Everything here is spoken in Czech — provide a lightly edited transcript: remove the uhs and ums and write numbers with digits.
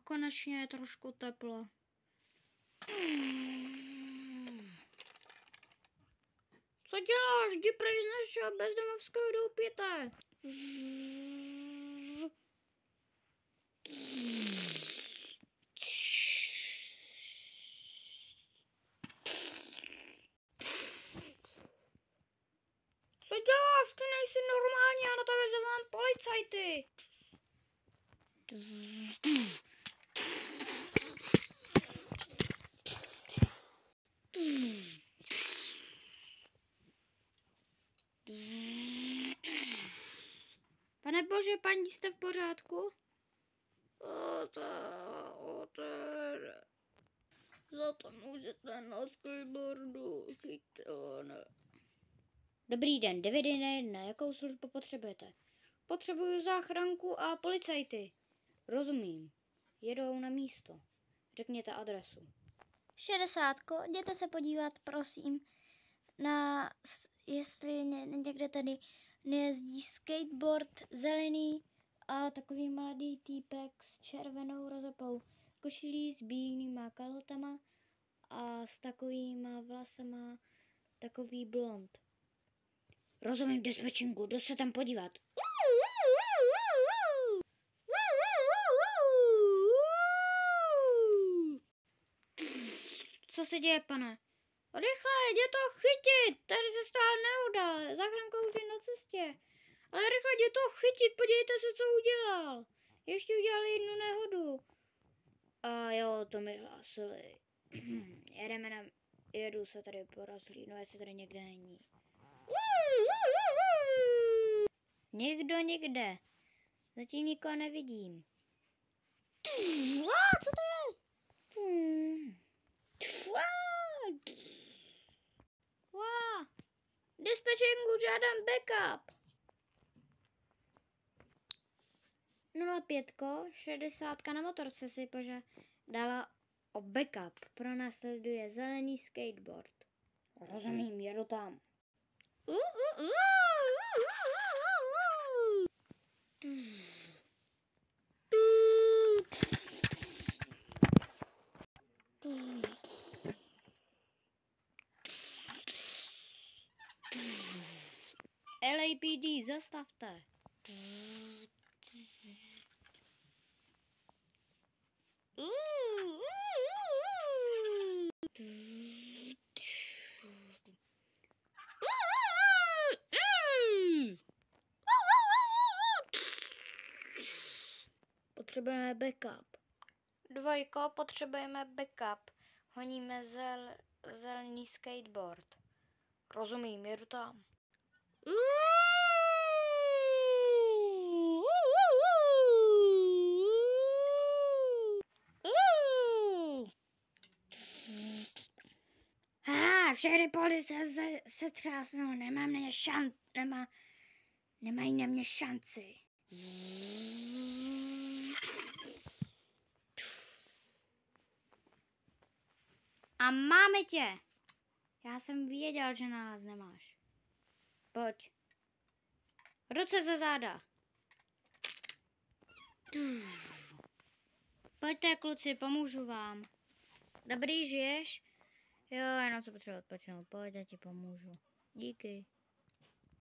Konečně je trošku teplo. Co děláš? Jdi pryč z našeho bezdomovského doupěte. Co děláš? Ty nejsi normální, já na tebe zavolám policajty. Pane bože, paní, jste v pořádku? Za to můžete na skateboardu, chyťte ho, ne. Dobrý den, 911, jakou službu potřebujete? Potřebuju záchranku a policajty. Rozumím. Jedou na místo. Řekněte adresu. 60. Jděte se podívat, prosím, jestli někde tady nejezdí skateboard zelený a takový mladý týpek s červenou rozoplou košilí s bílýma kalhotama a s takovýma vlasama, takový blond. Rozumím, dispečinku, jdu se tam podívat. Co se děje, pane? Rychle, jde to chytit, tady se stala nehoda, záchranka už je na cestě. Ale rychle, jde to chytit, podívejte se, co udělal. Ještě udělali jednu nehodu. A jo, to mi hlásili. Jedu se tady porozhlídnout, jestli tady někde není. Nikde. Zatím nikoho nevidím. Co to je? Dispečinku, žádám backup. 05, 60 na motorce si požádala o backup. Pronásleduje zelený skateboard. Rozumím, jedu tam. LAPD, zastavte. Potřebujeme backup. 2, potřebujeme backup. Honíme zelený skateboard. Rozumím, jedu tam. Všechny policie se třásnou, nemají na mě šanci. A máme tě. Já jsem věděl, že na nás nemáš. Pojď. Ruce za záda. Pojďte, kluci, pomůžu vám. Dobrý, žiješ? Jo, jenom se potřebuji odpočinout. Pojď, já ti pomůžu. Díky.